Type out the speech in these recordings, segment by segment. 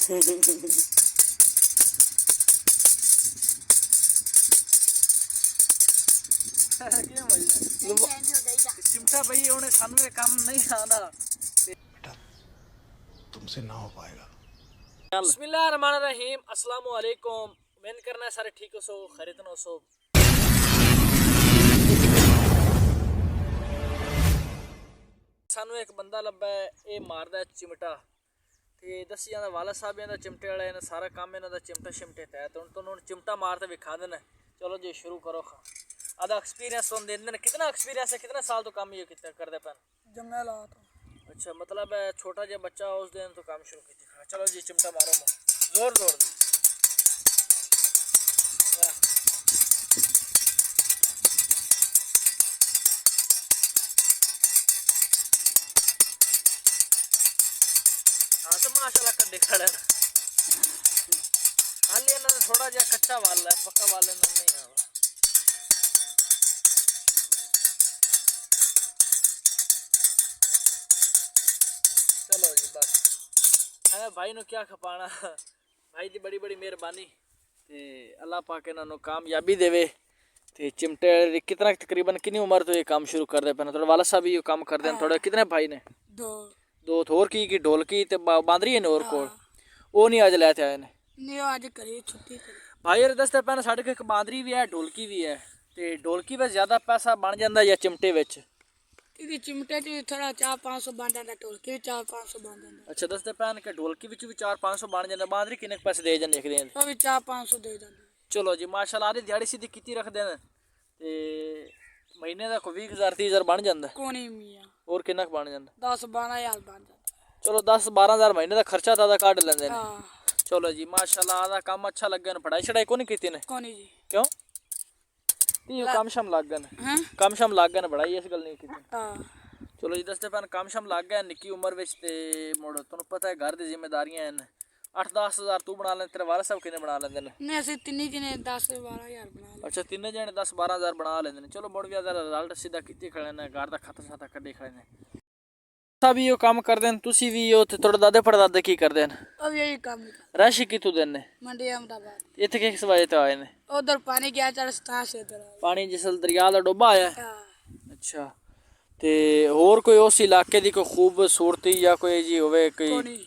चिमटा भाई उन्हें सानू ये काम नहीं आना, तुमसे ना हो पाएगा। बिस्मिल्लाहिर्रहमानिर्रहीम, अस्सलाम वालेकुम। मैंने करना है सारे ठीक हो सो खरीदन हो सो। सानू एक बंदा लब्बा है, ये मारदा है चिमटा ते दसी जांदा वाला साहब इन्हां चिमटे वाले ने सारा काम इन्हां दा चिमटा शिमटे तै ते हुण चिमटा मारते विखा देना। चलो जी शुरू करो। आधा एक्सपीरियंस तो देंदे ने। कितना एक्सपीरियंस है, कितना साल तो काम ये कितना करदे पैन? जंगल अच्छा, मतलब है छोटा जो बच्चा उस दिन तो काम शुरू की। चलो जी चिमटा मारो जोर जोर दी। हाँ तो माशाल्लाह कड्डे खड़े ना। हाल इन्होंने थोड़ा जहा कच्चा वाल है, पक्का वाल इन्होंने नहीं है। चलो जी बस हमें भाई नु क्या खपाना, भाई की बड़ी बड़ी मेहरबानी ते अल्लाह पाक इन्होंने कामयाबी देवे। ते चिमटे कितना तकरीबन कितनी उम्र तो ये काम शुरू कर दे पे? थोड़ा वाला साहब ये काम कर दें थोड़े। कितने भाई ने? दो थोर की ढोलकी ते बांदरी है और कोल वो नहीं अज लैते आए ने? नहीं आज करी छुट्टी भाई यार दसते पैन साढ़े एक बांदरी भी है, ढोलकी भी है। ते ढोलकी में ज्यादा पैसा बन जाता या चिमटे विच? चिमटे च थोड़ा 400-500 बन जाता, ढोलकी भी 400-500 बन जाता। अच्छा दसते पैन के ढोलकी विच भी 400-500 बन जाता, बांदरी किन्ने पैसे दे जाने एक दिन? वो भी 400-500 दे जाते। चलो जी माशाल्लाह आधी दिहाड़ी सीधी कितनी रखते हैं ते महीने का कोई 20,000-30,000 बन जाता? कोनी मियां और कितना बन जाता? 10-12 हज़ार बन जाता। चलो 10-12,000 महीने का खर्चा दादा काट लेंदे ने। हाँ चलो जी माशाल्लाह आदा काम अच्छा लग गया। पढ़ाई छड़ाई को नहीं की ने? कोनी जी। क्यों? काम शम लग गए? हैं काम शम लग गए, पढ़ाई इस गल नहीं की। हां चलो जी दसते पैन काम शम लग गया निक्की उम्र विच ते मुड़ तुहानू पता है घर दी जिम्मेदारियां हैं। 8-10 हज़ार तू बना ले, तेरे वाला साहब किन्ने बना लेंदे ने? नहीं असि तीन जने 10-12 हज़ार बना ले। अच्छा तीन जने 10-12 हज़ार बना लेंदे ने। चलो मुड़ भी रिजल्ट सीधा किती खड़े ने, घर दा खाता शाता कड्ढे खड़े ने। सब यो काम करदे न, तुसी भी यो ते थोड़े दादे परदादे की करदे न? अब यही काम रश कितों देने? मंडी अहमदाबाद। इत्थे किस वजह ते आए ने? उधर पानी गया चढ़ता से इधर पानी जिसल दरिया दा डोबा आया? हां अच्छा ते होर कोई उस इलाके दी कोई खूबसूरती या कोई जी होवे कोई कोनी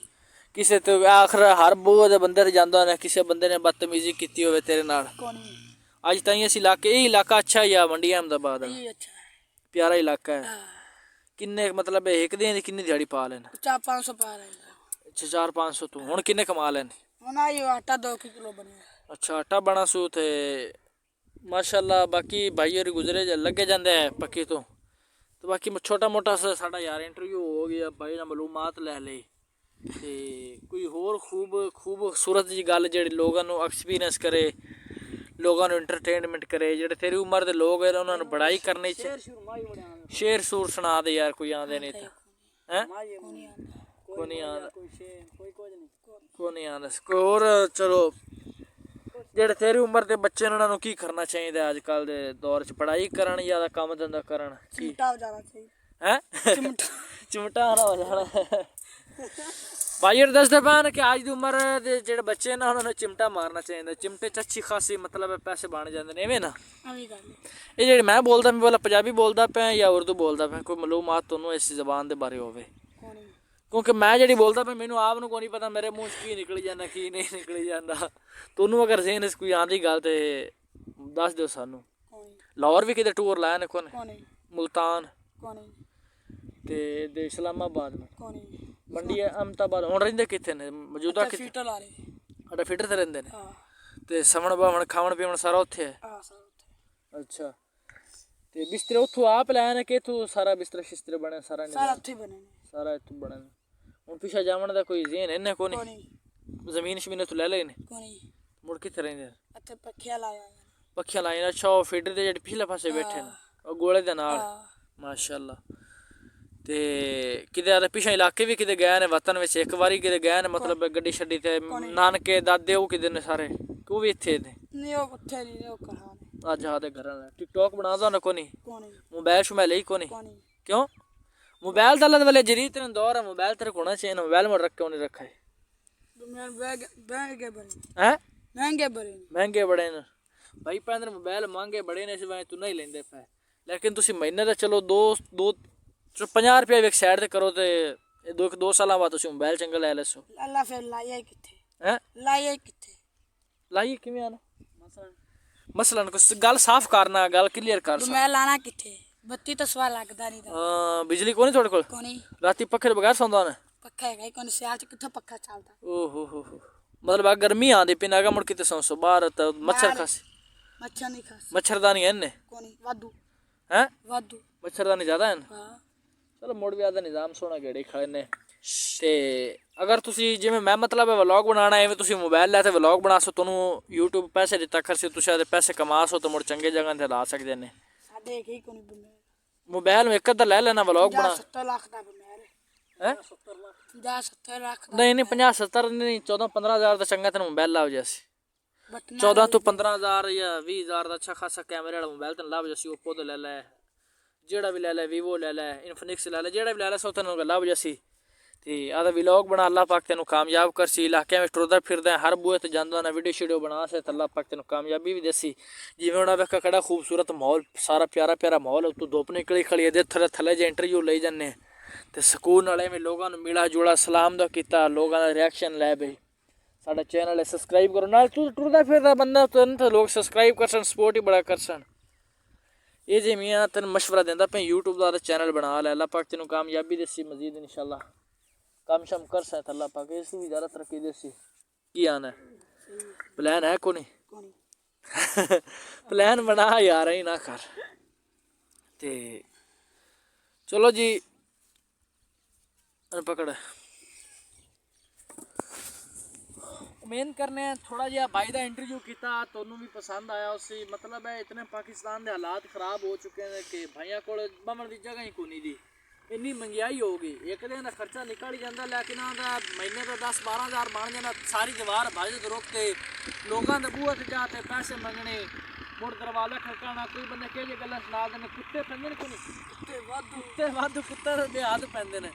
किसे तो आखिर हर बूहे दे बंदे ते जांदा होना, किसे बंदे ने बदतमीजी कीती होवे तेरे नाल? कोनी अज ताईं इस इलाके ये इलाका अच्छा है या मंडी अहमदाबाद ये अच्छा है। प्यारा इलाका है? हां किन्ने मतलब एक दिन दी किन्नी दिहाड़ी पा लेन? 400-500 पा रहे हैं। अच्छा 400-500 तू हुण किन्ने कमा लेन? होना ये आटा 2 किलो बने। अच्छा आटा बना सू थे माशाल्लाह। बाकी भाई और गुजरे लगे जाते हैं पक्की तो बाकी छोटा मोटा सा साडा यार इंटरव्यू हो गया, भाई ने मालूमात ले ली ते कोई होर खूबसूरत जी गल जेह्ड़ी लोगों को एक्सपीरियंस करे, लोगों को इंटरटेनमेंट करे, जेह्ड़े तेरी उम्र के लोग हैं उन्होंने बड़ाई करनी चाहिए। शेर सूर सुना दे यार, कोई आंदे नहीं था हैं? को नहीं आंदा को नहीं आंदा कोई होर। चलो जेह्ड़े तेरी उम्र के बच्चे ने उन्होंने की करना चाहिए अजकल के दौर च? पढ़ाई करन या काम धंधा करन? चिमटा हो जाना चाहिए हैं? चिमटा आना हो जाना भाई यार दसदे पैन कि अज दी उम्र दे जेह्ड़े बच्चे ने उन्होंने चिमटा मारना चाहिए। चिमटे च अच्छी खासी मतलब पैसे बन जाते हैं इवें ना? ये जेह्ड़ी मैं बोलदा मैं बोला पंजाबी बोलदा पे या उर्दू बोलदा पे? कोई मालूमात तुहानू इस जबान के बारे होवे? क्योंकि मैं जी बोलता पे मैनू आप को नहीं पता मेरे मुँह की निकली जाना की नहीं निकली जाता। तुहानू अगर जहन कोई आंदी गल तो दस दो सानू। लाहौर भी किते टूर लाया ने? कोने मुल्तान ते इस्लामाबाद में मंडी अहमदाबाद हुण रहिंदे कित्थे ने मौजूदा? अच्छा फिटर ते रहिंदे ने ते सवण बवण खावण पीवण सारा उत्थे है? अच्छा ते बिस्तरे उत्थों आप लाए ने कि इत्थों सारा बिस्तरा शिस्तरे बने सारा सारा इत्थों बने? हुण पिछे जावण दा कोई ज़हन इन्ने कोनी? जमीन शमीन इत्थों ले लेने? मुड़ कित्थे रहिंदे? पक्खियां लाईन? अच्छा ओह् फीडर दे जेह्ड़े पिछले पासे बैठे न ओह् गोले दे नाल? माशाल्लाह। ते किते पिछे इलाके भी किते गए ने वतन विच? एक बारी किते गए ने मतलब गड्डी छड्डी ते नानके दादे ओह् किते ने सारे ओह् भी इत्थे ने? अज आदे घर टिकटॉक बनादा ना कोनी? मोबाइल शोबाइल ही कोनी? क्यों मोबाइल दल वाले जरीत ने दौर है, मोबाइल तेरे को होना चाहिए ना। मोबाइल में रख के नहीं रखा है? महंगे बड़े हैं महंगे बड़े महंगे बड़े ने भाई पैंदर मोबाइल महंगे बड़े ने इस वां तू नहीं लेंदे पै लेकिन तुसी महीने दा चलो 50 रुपया एक साइड ते करो ते 2 साल बाद तुसी मोबाइल चंगा ले लेसो अल्लाह फिर लाया किथे हैं लाया किथे लाइए किवें आना मसलन कुछ गल साफ करना गल क्लियर कर मैं लाना किथे बत्ती तो सवा लगदा नहीं हां बिजली कोनी थोड़े कोल कोनी राती पखे बगैर सौंदा ने पक्का है कोनी सियाल च किथे पक्का चलदा ओहो हो मतलब आ गर्मी आंदी पिना गा मुड़ किते सौंसो बाहर त मच्छर खासी मच्छर नहीं खास मच्छरदानी है ने कोनी वादू हैं वादू मच्छरदानी ज्यादा है हां चलो मुड़ भी आदा निजाम सोना गेड़े खड़े ने ते अगर तुसी जिवें मैं मतलब व्लॉग बनाना है तुसी मोबाइल लै ते व्लॉग बना सो तुहानू यूट्यूब पैसे दिता कर से तुसी आदे पैसे कमा सो तो मुड़ चंगे जगह ते ला सकदे ने साडे एक ही कोनी बने मोबाइल में एक अद्धा ले लेना व्लॉग बना 70 लाख दा बने हैं 70 लाख नहीं नहीं 50 70 नहीं 14 15 हज़ार दा चंगा तेन मोबाइल लाओ जैसे बटना 14 तो 15 हज़ार या 20 हज़ार दा अच्छा खासा कैमरे वाला मोबाइल तेन लाओ जैसी ओप्पो दा ले ले जेड़ा भी ले ले वीवो ले ले इन्फिनिक्स ले ले जेड़ा भी ले ले सो तेन लाओ जैसी ते आदा व्लॉग बना अल्लाह पाक तेन कामयाब करसी इलाके में टुरदा फिरदा हर बूहे ते जांदा ना वीडियो शीडियो बना से अल्लाह पाक तेन कामयाबी भी देसी जिवें हुण वेख कड़ा खूबसूरत माहौल सारा प्यारा प्यारा माहौल तू धुप निकली खड़ी है थले थले जे इंटरव्यू ले जाने ते सुकून वाले में लोगों ने मिला जुला सलाम दा कीता लोगों दा रिएक्शन लै बई साडा चैनल है सब्सक्राइब करो नाल तू टुरदा फिरदा बंदा तो लोग सब्सक्राइब करसन सपोर्ट ही बड़ा करसन ये जे मियाँ तेन मशवरा देंदा पे यूट्यूब दा चैनल बना ले अल्लाह पाक तेन कामयाबी देसी मजीद इंशाल्लाह काम शम कर सकता है अल्लाह पाक इससे भी ज़्यादा तरक्की देसी की आना है प्लान है को नहीं प्लान बना यार ही ना कर ते चलो जी पकड़ मेन करने थोड़ा जिहा भाई का इंटरव्यू किया तो भी पसंद आया उसी मतलब है इतने पाकिस्तान के हालात खराब हो चुके हैं कि भाइयों को बमन की जगह ही कोनी दी इन्नी महंगाई होगी एक दिन का खर्चा निकल ही जाता लेकिन महीने का 10-12 हज़ार बन जाना सारी दीवार भाजत रोकते लोगों के बूहे से जाते पैसे मंगने मुड़ दरवाजा खड़काना कोई बंदे कह गल्लां सुना देने कुत्ते पेंदे ने कोई कुत्ते वाधू कुत्ते दे हाथ पेंदे ने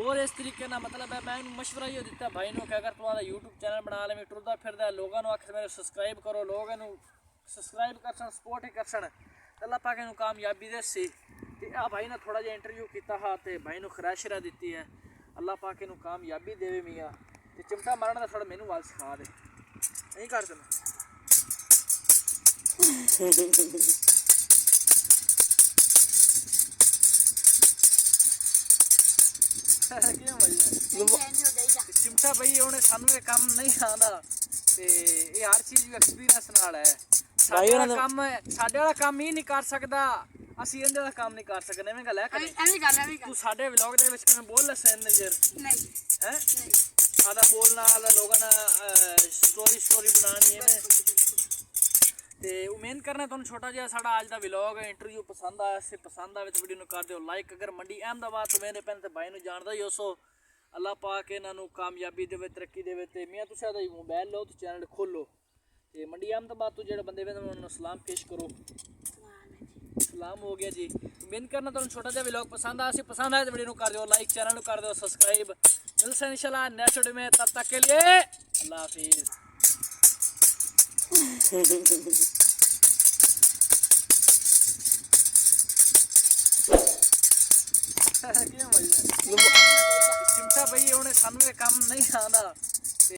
और इस तरीके ना मतलब है मैं मशवरा ही दिता भाई ने कि अगर तुम्हारा यूट्यूब चैनल बना ले टुरदा फिरदा लोगों आख मेरे सब्सक्राइब करो लोग सब्सक्राइब करसन सपोर्ट ही करसन अल्लाह पाक इन्हू कामयाबी देसी ते आ भाई ने थोड़ा जिहा इंटरव्यू किया हा ते भाई ने खराशरा दी है अल्लाह पाक इन्हू कामयाबी देवे मियाँ ते चिमटा मारना थोड़ा मैनू वाल सिखा दे नहीं कर देना चिमटा भाई उन्हें सानू ये काम नहीं आंदा ते ये हर चीज़ एक्सपीरियंस नाल है साडे वाला काम ही नहीं कर सकदा ਅਸੀਂ ਇਹਦੇ ਦਾ ਕੰਮ ਨਹੀਂ ਕਰ ਸਕਦੇ ਐਵੇਂ ਗੱਲ ਹੈ ਐਵੇਂ ਗੱਲ ਤੂੰ ਸਾਡੇ ਵਲੌਗ ਦੇ ਵਿੱਚ ਕਿਵੇਂ ਬੋਲ ਲੈ ਨਜ਼ਰ ਨਹੀਂ ਹੈ ਆਦਾ ਬੋਲਣਾ ਵਾਲਾ ਲੋਕਾਂ ਨਾਲ ਸਟੋਰੀ ਬਣਾਣੀ ਐਵੇਂ ਤੇ ਉਮੀਦ ਕਰਨਾ ਤੁਹਾਨੂੰ ਛੋਟਾ ਜਿਹਾ ਸਾਡਾ ਅੱਜ ਦਾ ਵਲੌਗ ਇੰਟਰਵਿਊ ਪਸੰਦ ਆਇਆ ਸੇ ਪਸੰਦ ਆਵੇ ਤਾਂ ਵੀਡੀਓ ਨੂੰ ਕਰ ਦਿਓ ਲਾਈਕ ਅਗਰ ਮੰਡੀ ਅਹਿਮਦਾਬਾਦ ਤੋਂ ਮੇਰੇ ਪੈਨ ਤੇ ਭਾਈ ਨੂੰ ਜਾਣਦਾ ਹੀ ਉਸੋ ਅੱਲਾਹ ਪਾਕ ਇਹਨਾਂ ਨੂੰ ਕਾਮਯਾਬੀ ਦੇਵੇ ਤਰੱਕੀ ਦੇਵੇ ਤੇ ਮੀਆਂ ਤੁਸੀਂ ਆਦਾ ਮੋਬਾਈਲ ਲਓ ਤੇ ਚੈਨਲ ਖੋਲੋ ਤੇ ਮੰਡੀ ਅਹਿਮਦਾਬਾਦ ਤੋਂ ਜਿਹੜੇ ਬੰਦੇ ਵੇ ਉਹਨਾਂ ਨੂੰ ਸਲਾਮ ਪੇਸ਼ ਕਰੋ सलाम हो गया जी उम्मीद करना तुम छोटा सा व्लॉग पसंद आया पसंद आए तो वीडियो कर दो लाइक चैनल कर दो सब्सक्राइब मिलते हैं इंशाल्लाह नेक्स्ट वीडियो में तब तक के लिए अल्लाह हाफिज चिमटा भाई उन्हें सानू ये काम नहीं आंदा